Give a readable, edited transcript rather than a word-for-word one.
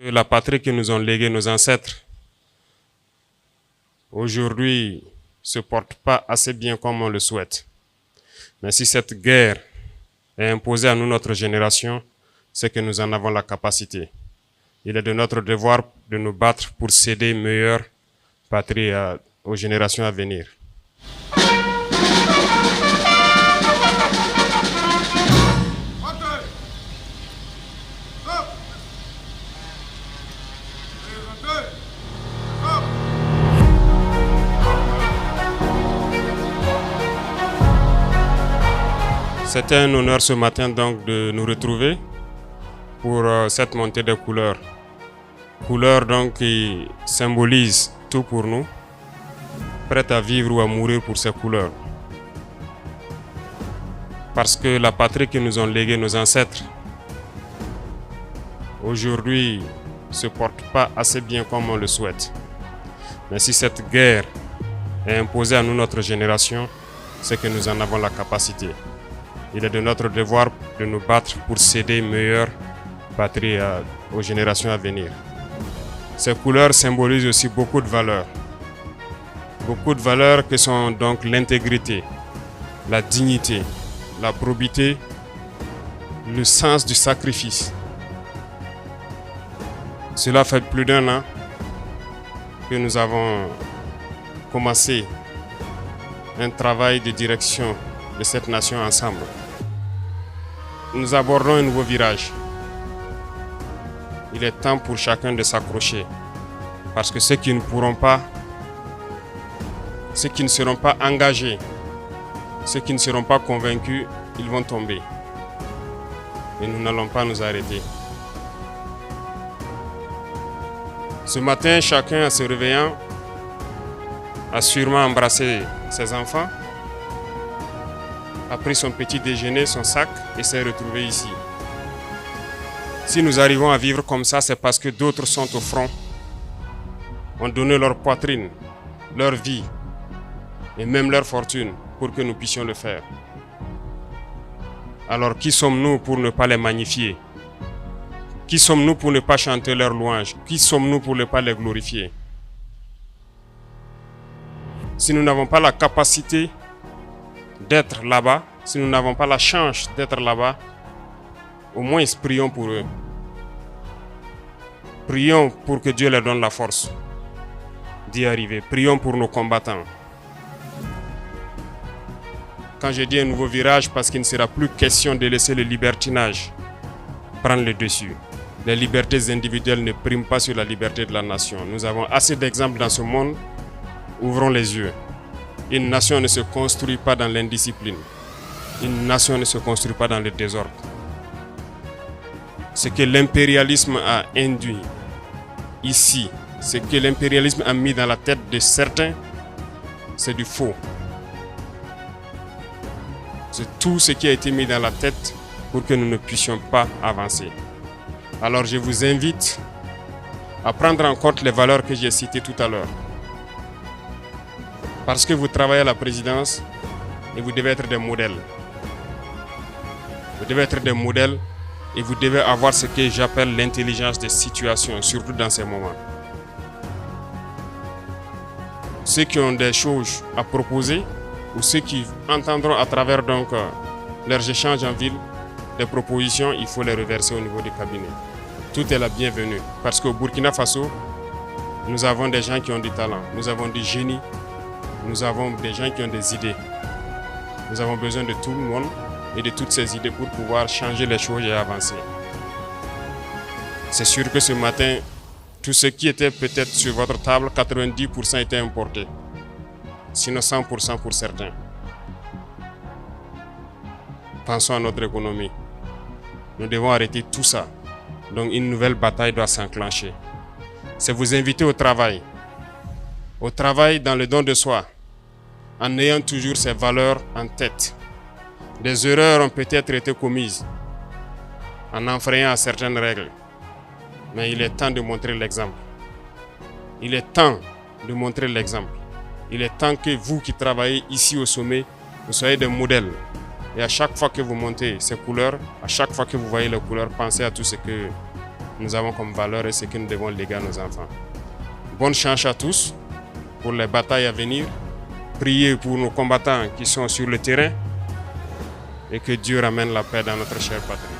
La patrie que nous ont léguée nos ancêtres, aujourd'hui, se porte pas assez bien comme on le souhaite. Mais si cette guerre est imposée à nous, notre génération, c'est que nous en avons la capacité. Il est de notre devoir de nous battre pour céder une meilleure patrie aux générations à venir. C'était un honneur ce matin donc de nous retrouver pour cette montée des couleurs. Couleurs donc qui symbolisent tout pour nous, prêtes à vivre ou à mourir pour ces couleurs. Parce que la patrie que nous ont léguée nos ancêtres, aujourd'hui, se porte pas assez bien comme on le souhaite. Mais si cette guerre est imposée à nous, notre génération, c'est que nous en avons la capacité. Il est de notre devoir de nous battre pour céder une meilleure patrie aux générations à venir. Ces couleurs symbolisent aussi beaucoup de valeurs. Beaucoup de valeurs que sont donc l'intégrité, la dignité, la probité, le sens du sacrifice. Cela fait plus d'un an que nous avons commencé un travail de direction de cette nation ensemble. Nous abordons un nouveau virage. Il est temps pour chacun de s'accrocher. Parce que ceux qui ne pourront pas, ceux qui ne seront pas engagés, ceux qui ne seront pas convaincus, ils vont tomber. Et nous n'allons pas nous arrêter. Ce matin, chacun en se réveillant a sûrement embrassé ses enfants, a pris son petit déjeuner, son sac et s'est retrouvé ici. Si nous arrivons à vivre comme ça, c'est parce que d'autres sont au front, ont donné leur poitrine, leur vie et même leur fortune pour que nous puissions le faire. Alors qui sommes-nous pour ne pas les magnifier? Qui sommes-nous pour ne pas chanter leurs louanges? Qui sommes-nous pour ne pas les glorifier? Si nous n'avons pas la capacité d'être là-bas, si nous n'avons pas la chance d'être là-bas, au moins prions pour eux. Prions pour que Dieu leur donne la force d'y arriver. Prions pour nos combattants. Quand je dis un nouveau virage, parce qu'il ne sera plus question de laisser le libertinage prendre le dessus. Les libertés individuelles ne priment pas sur la liberté de la nation. Nous avons assez d'exemples dans ce monde. Ouvrons les yeux. Une nation ne se construit pas dans l'indiscipline. Une nation ne se construit pas dans le désordre. Ce que l'impérialisme a induit ici, ce que l'impérialisme a mis dans la tête de certains, c'est du faux. C'est tout ce qui a été mis dans la tête pour que nous ne puissions pas avancer. Alors je vous invite à prendre en compte les valeurs que j'ai citées tout à l'heure. Parce que vous travaillez à la présidence et vous devez être des modèles. Vous devez être des modèles et vous devez avoir ce que j'appelle l'intelligence des situations, surtout dans ces moments. Ceux qui ont des choses à proposer ou ceux qui entendront à travers donc leurs échanges en ville des propositions, il faut les reverser au niveau du cabinet. Tout est la bienvenue parce qu'au Burkina Faso, nous avons des gens qui ont du talent, nous avons du génie. Nous avons des gens qui ont des idées. Nous avons besoin de tout le monde et de toutes ces idées pour pouvoir changer les choses et avancer. C'est sûr que ce matin, tout ce qui était peut-être sur votre table, 90% était importé. Sinon 100% pour certains. Pensons à notre économie. Nous devons arrêter tout ça. Donc une nouvelle bataille doit s'enclencher. C'est vous inviter au travail. Au travail dans le don de soi. En ayant toujours ces valeurs en tête. Des erreurs ont peut-être été commises en enfreignant à certaines règles. Mais il est temps de montrer l'exemple. Il est temps de montrer l'exemple. Il est temps que vous qui travaillez ici au sommet, vous soyez des modèles. Et à chaque fois que vous montez ces couleurs, à chaque fois que vous voyez les couleurs, pensez à tout ce que nous avons comme valeur et ce que nous devons léguer à nos enfants. Bonne chance à tous pour les batailles à venir. Priez pour nos combattants qui sont sur le terrain et que Dieu ramène la paix dans notre chère patrie.